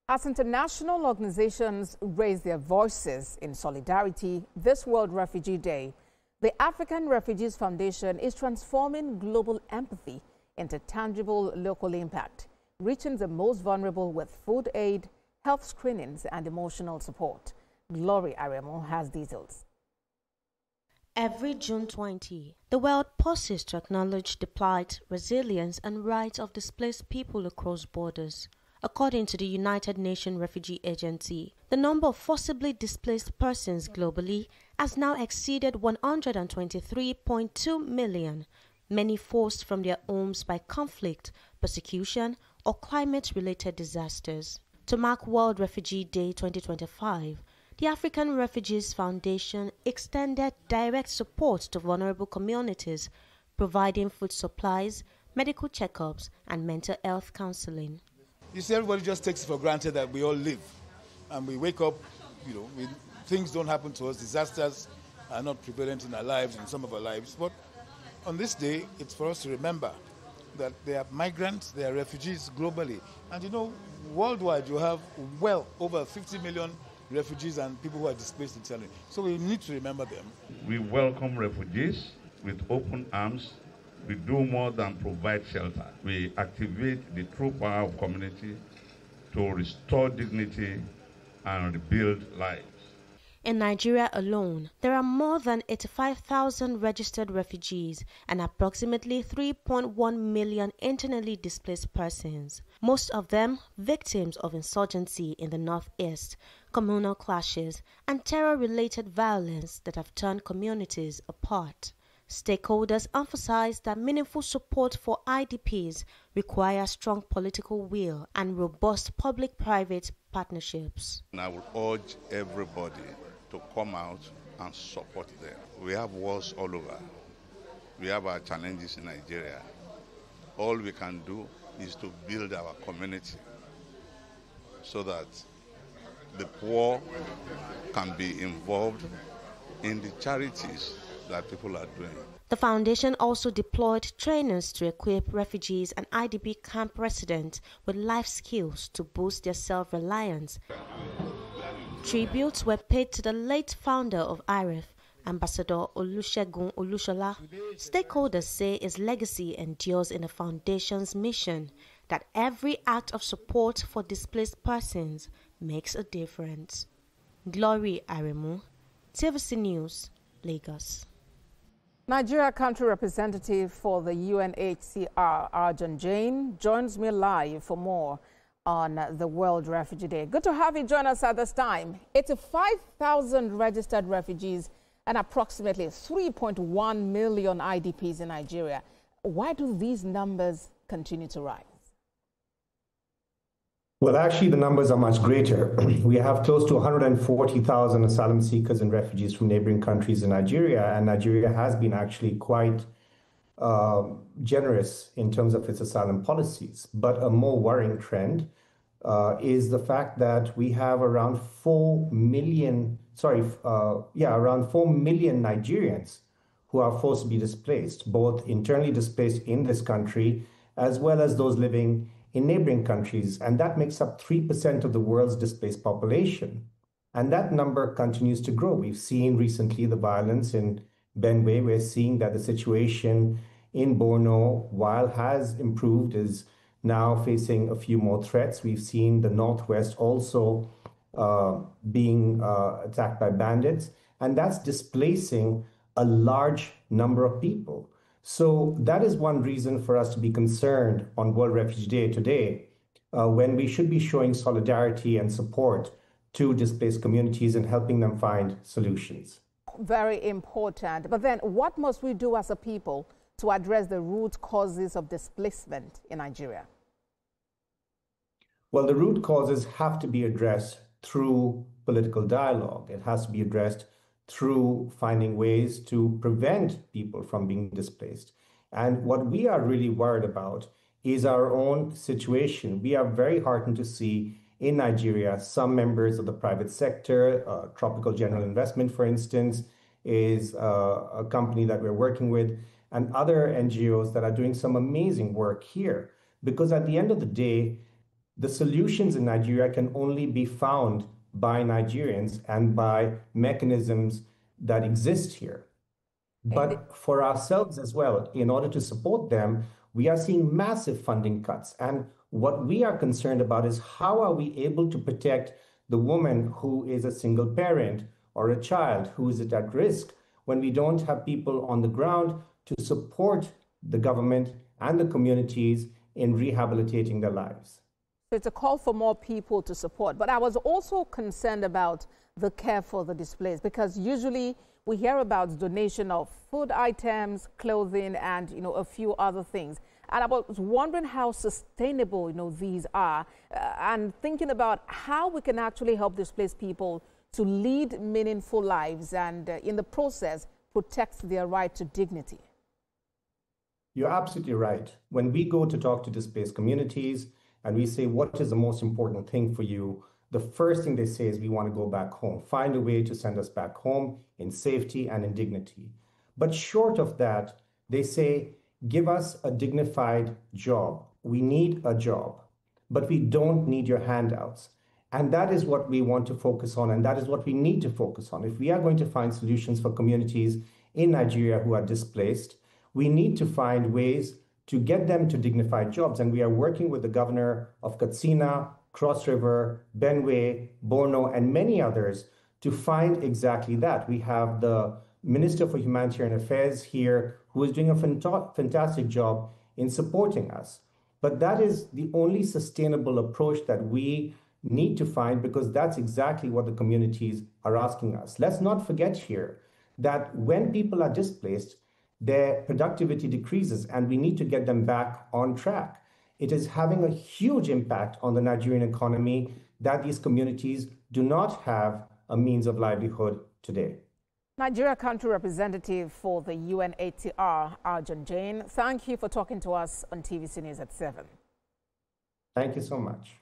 As international organizations raise their voices in solidarity this World Refugee Day, the African Refugees Foundation is transforming global empathy into tangible local impact, reaching the most vulnerable with food aid, health screenings, and emotional support. Glory Aremo has details. Every June 20, the world pauses to acknowledge the plight, resilience, and rights of displaced people across borders. According to the United Nations Refugee Agency, the number of forcibly displaced persons globally has now exceeded 123.2 million, many forced from their homes by conflict, persecution, or climate-related disasters. To mark World Refugee Day 2025, the African Refugees Foundation extended direct support to vulnerable communities, providing food supplies, medical checkups, and mental health counseling. You see, everybody just takes it for granted that we all live and we wake up, things don't happen to us, disasters are not prevalent in our lives, in some of our lives. But on this day, it's for us to remember that there are migrants, there are refugees globally. And worldwide you have well over 50 million refugees and people who are displaced internally. So we need to remember them. We welcome refugees with open arms. We do more than provide shelter. We activate the true power of community to restore dignity and rebuild lives. In Nigeria alone, there are more than 85,000 registered refugees and approximately 3.1 million internally displaced persons, most of them victims of insurgency in the northeast, communal clashes, and terror-related violence that have turned communities apart. Stakeholders emphasize that meaningful support for IDPs requires strong political will and robust public-private partnerships. And I would urge everybody to come out and support them. We have wars all over. We have our challenges in Nigeria. All we can do is to build our community so that the poor can be involved in the charities that people are doing. The foundation also deployed trainers to equip refugees and IDP camp residents with life skills to boost their self-reliance. Tributes were paid to the late founder of IREF, Ambassador Olusegun Olushola. Stakeholders say his legacy endures in the foundation's mission that every act of support for displaced persons makes a difference. Glory Aremu, TVC News, Lagos. Nigeria Country Representative for the UNHCR, Arjun Jain, joins me live for more on the World Refugee Day. Good to have you join us at this time. 85,000 registered refugees and approximately 3.1 million IDPs in Nigeria. Why do these numbers continue to rise? Well, actually, the numbers are much greater. We have close to 140,000 asylum seekers and refugees from neighboring countries in Nigeria, and Nigeria has been actually quite generous in terms of its asylum policies. But a more worrying trend is the fact that we have around 4 million Nigerians who are forced to be displaced, both internally displaced in this country as well as those living in neighboring countries, and that makes up 3% of the world's displaced population. And that number continues to grow. We've seen recently the violence in Benue. We're seeing that the situation in Borno, while has improved, is now facing a few more threats. We've seen the Northwest also being attacked by bandits, and that's displacing a large number of people. So that is one reason for us to be concerned on World Refugee Day today, when we should be showing solidarity and support to displaced communities and helping them find solutions. Very important. But then what must we do as a people to address the root causes of displacement in Nigeria? Well, the root causes have to be addressed through political dialogue. It has to be addressed through finding ways to prevent people from being displaced. And what we are really worried about is our own situation. We are very heartened to see in Nigeria some members of the private sector, Tropical General Investment, for instance, is a company that we're working with, and other NGOs that are doing some amazing work here. Because at the end of the day, the solutions in Nigeria can only be found by Nigerians and by mechanisms that exist here. But for ourselves as well, in order to support them, we are seeing massive funding cuts. And what we are concerned about is how are we able to protect the woman who is a single parent or a child who is at risk when we don't have people on the ground to support the government and the communities in rehabilitating their lives. So it's a call for more people to support. But I was also concerned about the care for the displaced, because usually we hear about donation of food items, clothing, and a few other things. And I was wondering how sustainable these are, and thinking about how we can actually help displaced people to lead meaningful lives and in the process protect their right to dignity. You're absolutely right. When we go to talk to displaced communities and we say, what is the most important thing for you? The first thing they say is, we want to go back home. Find a way to send us back home in safety and in dignity. But short of that, they say, give us a dignified job. We need a job, but we don't need your handouts. And that is what we want to focus on, and that is what we need to focus on. If we are going to find solutions for communities in Nigeria who are displaced, we need to find ways to get them to dignified jobs. And we are working with the governor of Katsina, Cross River, Benue, Borno, and many others to find exactly that. We have the Minister for Humanitarian Affairs here who is doing a fantastic job in supporting us. But that is the only sustainable approach that we need to find, because that's exactly what the communities are asking us. Let's not forget here that when people are displaced, their productivity decreases, and we need to get them back on track. It is having a huge impact on the Nigerian economy that these communities do not have a means of livelihood today. Nigeria Country Representative for the UNHCR, Arjun Jain, thank you for talking to us on TVC News at 7. Thank you so much.